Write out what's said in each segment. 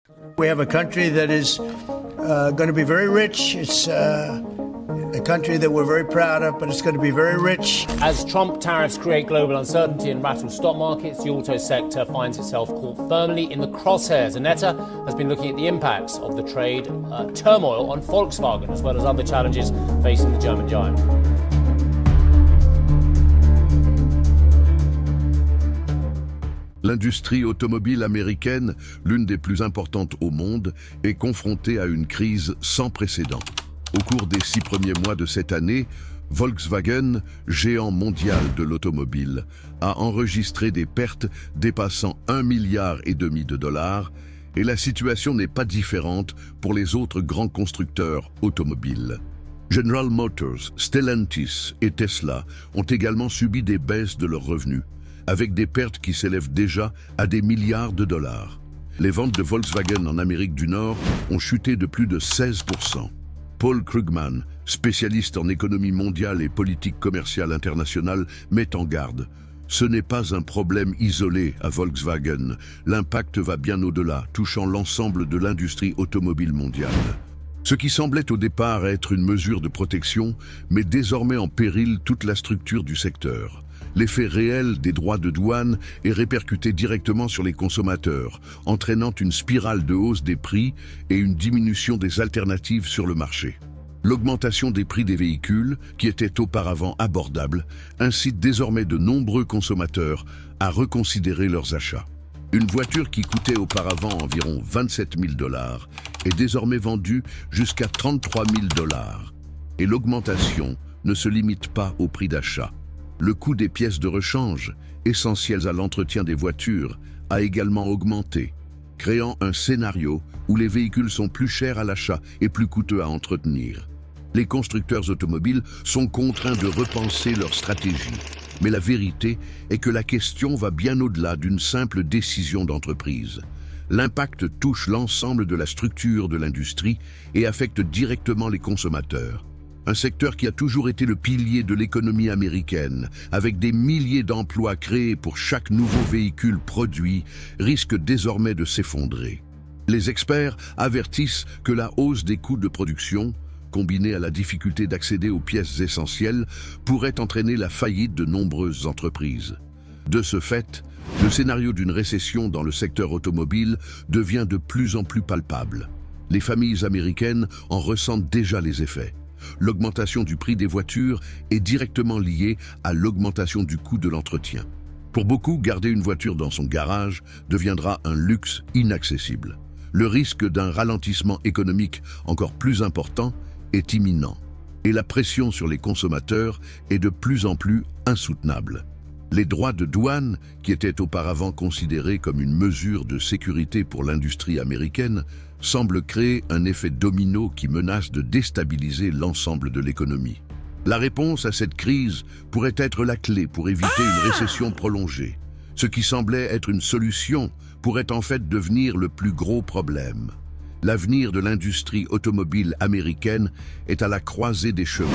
We have a country that is going to be very rich. It's a country that we're very proud of, but it's going to be very rich. As Trump tariffs create global uncertainty and rattle stock markets, the auto sector finds itself caught firmly in the crosshairs. Annetta has been looking at the impacts of the trade turmoil on Volkswagen, as well as other challenges facing the German giant. L'industrie automobile américaine, l'une des plus importantes au monde, est confrontée à une crise sans précédent. Au cours des 6 premiers mois de cette année, Volkswagen, géant mondial de l'automobile, a enregistré des pertes dépassant 1,5 milliard de dollars, et la situation n'est pas différente pour les autres grands constructeurs automobiles. General Motors, Stellantis et Tesla ont également subi des baisses de leurs revenus, avec des pertes qui s'élèvent déjà à des milliards de dollars. Les ventes de Volkswagen en Amérique du Nord ont chuté de plus de 16%. Paul Krugman, spécialiste en économie mondiale et politique commerciale internationale, met en garde. Ce n'est pas un problème isolé à Volkswagen. L'impact va bien au-delà, touchant l'ensemble de l'industrie automobile mondiale. Ce qui semblait au départ être une mesure de protection, met désormais en péril toute la structure du secteur. L'effet réel des droits de douane est répercuté directement sur les consommateurs, entraînant une spirale de hausse des prix et une diminution des alternatives sur le marché. L'augmentation des prix des véhicules, qui étaient auparavant abordables, incite désormais de nombreux consommateurs à reconsidérer leurs achats. Une voiture qui coûtait auparavant environ 27 000 dollars est désormais vendue jusqu'à 33 000 dollars. Et l'augmentation ne se limite pas au prix d'achat. Le coût des pièces de rechange, essentielles à l'entretien des voitures, a également augmenté, créant un scénario où les véhicules sont plus chers à l'achat et plus coûteux à entretenir. Les constructeurs automobiles sont contraints de repenser leur stratégie. Mais la vérité est que la question va bien au-delà d'une simple décision d'entreprise. L'impact touche l'ensemble de la structure de l'industrie et affecte directement les consommateurs. Un secteur qui a toujours été le pilier de l'économie américaine, avec des milliers d'emplois créés pour chaque nouveau véhicule produit, risque désormais de s'effondrer. Les experts avertissent que la hausse des coûts de production, combinée à la difficulté d'accéder aux pièces essentielles, pourrait entraîner la faillite de nombreuses entreprises. De ce fait, le scénario d'une récession dans le secteur automobile devient de plus en plus palpable. Les familles américaines en ressentent déjà les effets. L'augmentation du prix des voitures est directement liée à l'augmentation du coût de l'entretien. Pour beaucoup, garder une voiture dans son garage deviendra un luxe inaccessible. Le risque d'un ralentissement économique encore plus important est imminent, et la pression sur les consommateurs est de plus en plus insoutenable. Les droits de douane, qui étaient auparavant considérés comme une mesure de sécurité pour l'industrie américaine, semblent créer un effet domino qui menace de déstabiliser l'ensemble de l'économie. La réponse à cette crise pourrait être la clé pour éviter une récession prolongée. Ce qui semblait être une solution pourrait en fait devenir le plus gros problème. L'avenir de l'industrie automobile américaine est à la croisée des chemins,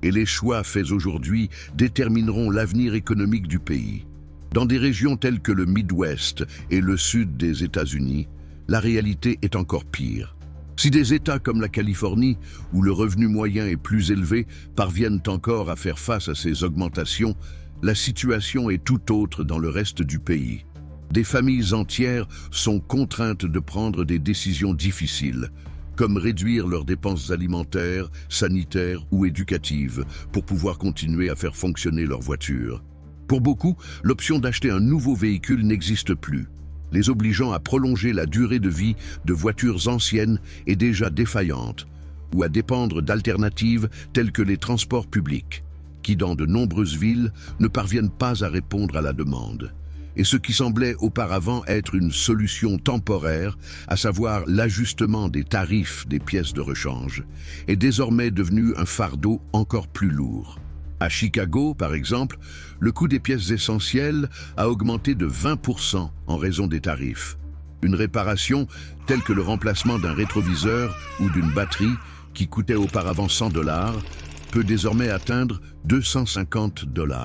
et les choix faits aujourd'hui détermineront l'avenir économique du pays. Dans des régions telles que le Midwest et le sud des États-Unis, la réalité est encore pire. Si des États comme la Californie, où le revenu moyen est plus élevé, parviennent encore à faire face à ces augmentations, la situation est tout autre dans le reste du pays. Des familles entières sont contraintes de prendre des décisions difficiles, comme réduire leurs dépenses alimentaires, sanitaires ou éducatives pour pouvoir continuer à faire fonctionner leur voiture. Pour beaucoup, l'option d'acheter un nouveau véhicule n'existe plus, les obligeant à prolonger la durée de vie de voitures anciennes et déjà défaillantes, ou à dépendre d'alternatives telles que les transports publics, qui dans de nombreuses villes ne parviennent pas à répondre à la demande. Et ce qui semblait auparavant être une solution temporaire, à savoir l'ajustement des tarifs des pièces de rechange, est désormais devenu un fardeau encore plus lourd. À Chicago, par exemple, le coût des pièces essentielles a augmenté de 20% en raison des tarifs. Une réparation, telle que le remplacement d'un rétroviseur ou d'une batterie, qui coûtait auparavant 100 $, peut désormais atteindre 250 $.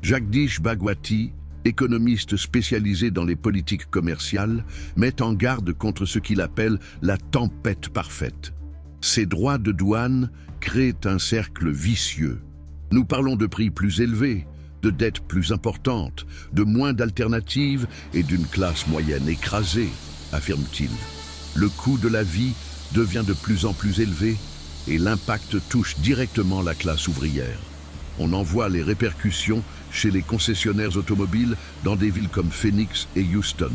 Jagdish Bhagwati, économiste spécialisé dans les politiques commerciales, met en garde contre ce qu'il appelle la tempête parfaite. Ces droits de douane créent un cercle vicieux. Nous parlons de prix plus élevés, de dettes plus importantes, de moins d'alternatives et d'une classe moyenne écrasée, affirme-t-il. Le coût de la vie devient de plus en plus élevé et l'impact touche directement la classe ouvrière. On en voit les répercussions chez les concessionnaires automobiles dans des villes comme Phoenix et Houston.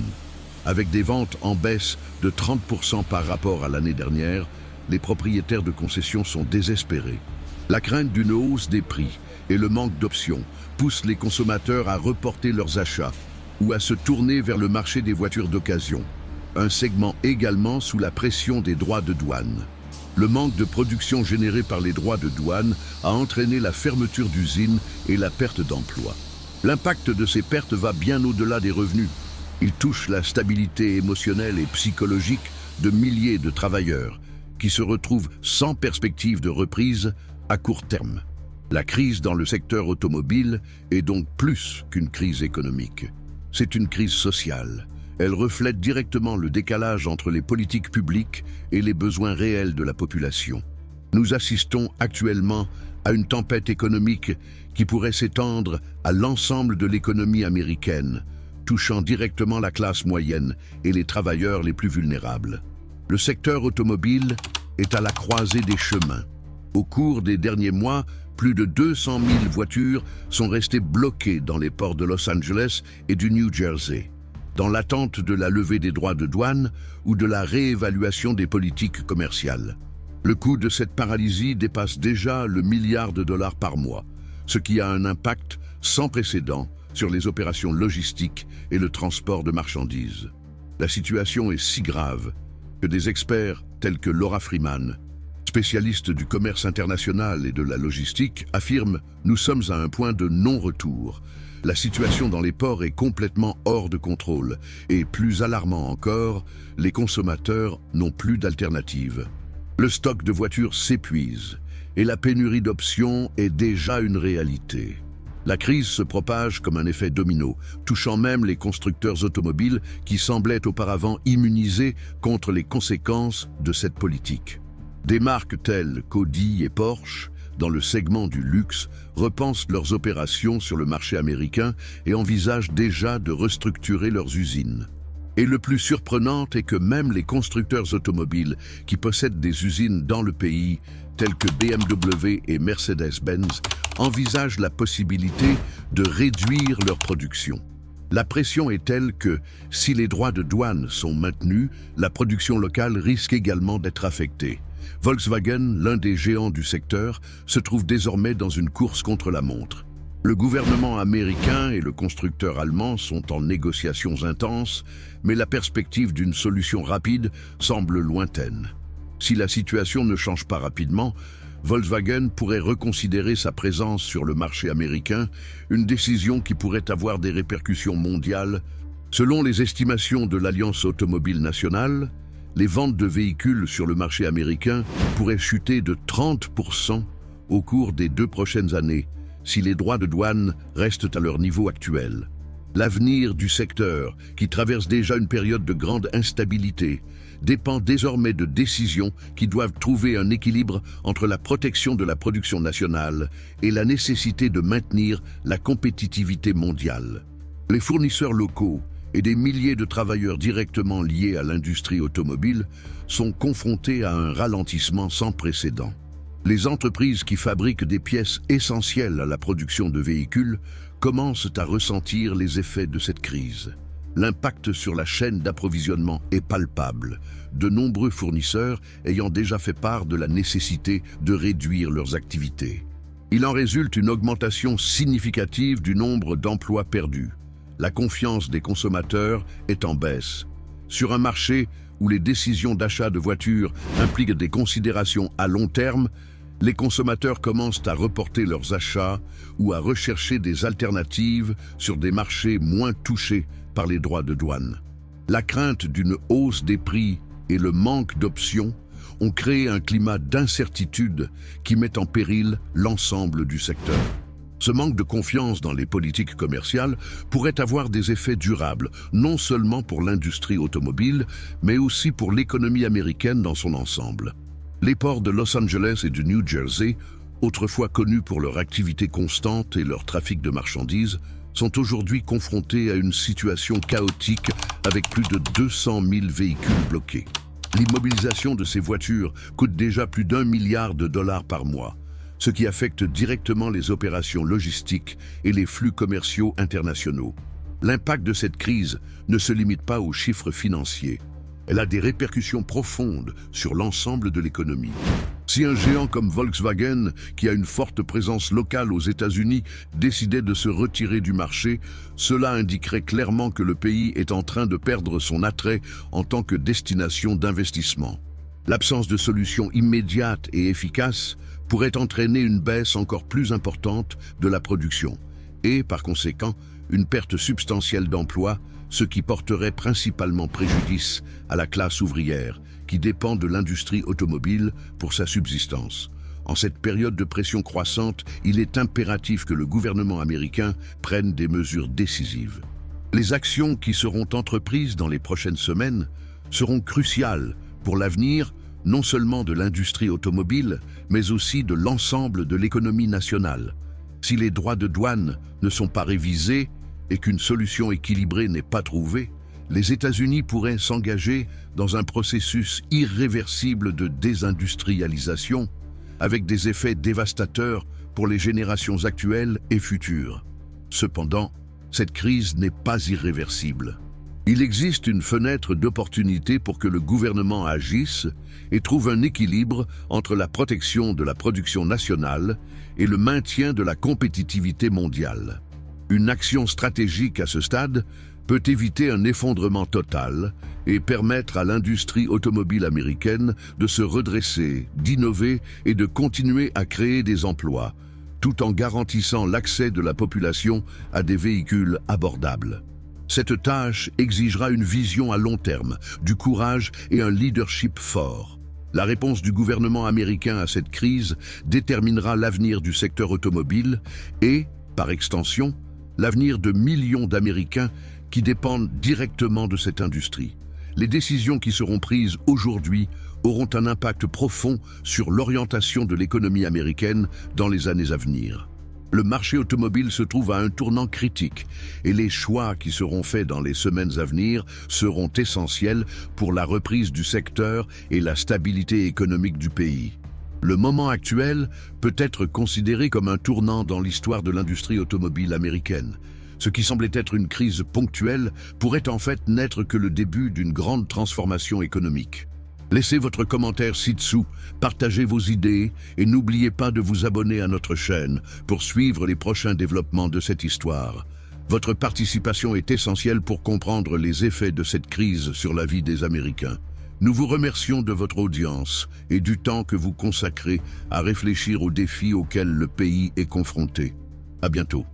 Avec des ventes en baisse de 30% par rapport à l'année dernière, les propriétaires de concessions sont désespérés. La crainte d'une hausse des prix et le manque d'options poussent les consommateurs à reporter leurs achats ou à se tourner vers le marché des voitures d'occasion, un segment également sous la pression des droits de douane. Le manque de production généré par les droits de douane a entraîné la fermeture d'usines et la perte d'emplois. L'impact de ces pertes va bien au-delà des revenus. Il touche la stabilité émotionnelle et psychologique de milliers de travailleurs qui se retrouvent sans perspective de reprise à court terme. La crise dans le secteur automobile est donc plus qu'une crise économique. C'est une crise sociale. Elle reflète directement le décalage entre les politiques publiques et les besoins réels de la population. Nous assistons actuellement à une tempête économique qui pourrait s'étendre à l'ensemble de l'économie américaine, touchant directement la classe moyenne et les travailleurs les plus vulnérables. Le secteur automobile est à la croisée des chemins. Au cours des derniers mois, plus de 200 000 voitures sont restées bloquées dans les ports de Los Angeles et du New Jersey, dans l'attente de la levée des droits de douane ou de la réévaluation des politiques commerciales. Le coût de cette paralysie dépasse déjà le milliard de dollars par mois, ce qui a un impact sans précédent sur les opérations logistiques et le transport de marchandises. La situation est si grave que des experts tels que Laura Freeman, spécialiste du commerce international et de la logistique, affirment « Nous sommes à un point de non-retour ». La situation dans les ports est complètement hors de contrôle et, plus alarmant encore, les consommateurs n'ont plus d'alternative. Le stock de voitures s'épuise et la pénurie d'options est déjà une réalité. La crise se propage comme un effet domino, touchant même les constructeurs automobiles qui semblaient auparavant immunisés contre les conséquences de cette politique. Des marques telles qu'Audi et Porsche, dans le segment du luxe, repensent leurs opérations sur le marché américain et envisagent déjà de restructurer leurs usines. Et le plus surprenant est que même les constructeurs automobiles qui possèdent des usines dans le pays, tels que BMW et Mercedes-Benz, envisagent la possibilité de réduire leur production. La pression est telle que, si les droits de douane sont maintenus, la production locale risque également d'être affectée. Volkswagen, l'un des géants du secteur, se trouve désormais dans une course contre la montre. Le gouvernement américain et le constructeur allemand sont en négociations intenses, mais la perspective d'une solution rapide semble lointaine. Si la situation ne change pas rapidement, Volkswagen pourrait reconsidérer sa présence sur le marché américain, une décision qui pourrait avoir des répercussions mondiales. Selon les estimations de l'Alliance automobile nationale, les ventes de véhicules sur le marché américain pourraient chuter de 30% au cours des 2 prochaines années, si les droits de douane restent à leur niveau actuel. L'avenir du secteur, qui traverse déjà une période de grande instabilité, dépend désormais de décisions qui doivent trouver un équilibre entre la protection de la production nationale et la nécessité de maintenir la compétitivité mondiale. Les fournisseurs locaux et des milliers de travailleurs directement liés à l'industrie automobile sont confrontés à un ralentissement sans précédent. Les entreprises qui fabriquent des pièces essentielles à la production de véhicules commencent à ressentir les effets de cette crise. L'impact sur la chaîne d'approvisionnement est palpable, de nombreux fournisseurs ayant déjà fait part de la nécessité de réduire leurs activités. Il en résulte une augmentation significative du nombre d'emplois perdus. La confiance des consommateurs est en baisse. Sur un marché où les décisions d'achat de voitures impliquent des considérations à long terme, les consommateurs commencent à reporter leurs achats ou à rechercher des alternatives sur des marchés moins touchés par les droits de douane. La crainte d'une hausse des prix et le manque d'options ont créé un climat d'incertitude qui met en péril l'ensemble du secteur. Ce manque de confiance dans les politiques commerciales pourrait avoir des effets durables, non seulement pour l'industrie automobile, mais aussi pour l'économie américaine dans son ensemble. Les ports de Los Angeles et du New Jersey, autrefois connus pour leur activité constante et leur trafic de marchandises, sont aujourd'hui confrontés à une situation chaotique avec plus de 200 000 véhicules bloqués. L'immobilisation de ces voitures coûte déjà plus d'1 milliard de dollars par mois, ce qui affecte directement les opérations logistiques et les flux commerciaux internationaux. L'impact de cette crise ne se limite pas aux chiffres financiers. Elle a des répercussions profondes sur l'ensemble de l'économie. Si un géant comme Volkswagen, qui a une forte présence locale aux États-Unis, décidait de se retirer du marché, cela indiquerait clairement que le pays est en train de perdre son attrait en tant que destination d'investissement. L'absence de solutions immédiates et efficaces pourrait entraîner une baisse encore plus importante de la production et, par conséquent, une perte substantielle d'emplois, ce qui porterait principalement préjudice à la classe ouvrière, qui dépend de l'industrie automobile pour sa subsistance. En cette période de pression croissante, il est impératif que le gouvernement américain prenne des mesures décisives. Les actions qui seront entreprises dans les prochaines semaines seront cruciales pour l'avenir non seulement de l'industrie automobile, mais aussi de l'ensemble de l'économie nationale. Si les droits de douane ne sont pas révisés et qu'une solution équilibrée n'est pas trouvée, les États-Unis pourraient s'engager dans un processus irréversible de désindustrialisation, avec des effets dévastateurs pour les générations actuelles et futures. Cependant, cette crise n'est pas irréversible. Il existe une fenêtre d'opportunité pour que le gouvernement agisse et trouve un équilibre entre la protection de la production nationale et le maintien de la compétitivité mondiale. Une action stratégique à ce stade peut éviter un effondrement total et permettre à l'industrie automobile américaine de se redresser, d'innover et de continuer à créer des emplois, tout en garantissant l'accès de la population à des véhicules abordables. Cette tâche exigera une vision à long terme, du courage et un leadership fort. La réponse du gouvernement américain à cette crise déterminera l'avenir du secteur automobile et, par extension, l'avenir de millions d'Américains qui dépendent directement de cette industrie. Les décisions qui seront prises aujourd'hui auront un impact profond sur l'orientation de l'économie américaine dans les années à venir. Le marché automobile se trouve à un tournant critique et les choix qui seront faits dans les semaines à venir seront essentiels pour la reprise du secteur et la stabilité économique du pays. Le moment actuel peut être considéré comme un tournant dans l'histoire de l'industrie automobile américaine. Ce qui semblait être une crise ponctuelle pourrait en fait n'être que le début d'une grande transformation économique. Laissez votre commentaire ci-dessous, partagez vos idées et n'oubliez pas de vous abonner à notre chaîne pour suivre les prochains développements de cette histoire. Votre participation est essentielle pour comprendre les effets de cette crise sur la vie des Américains. Nous vous remercions de votre audience et du temps que vous consacrez à réfléchir aux défis auxquels le pays est confronté. À bientôt.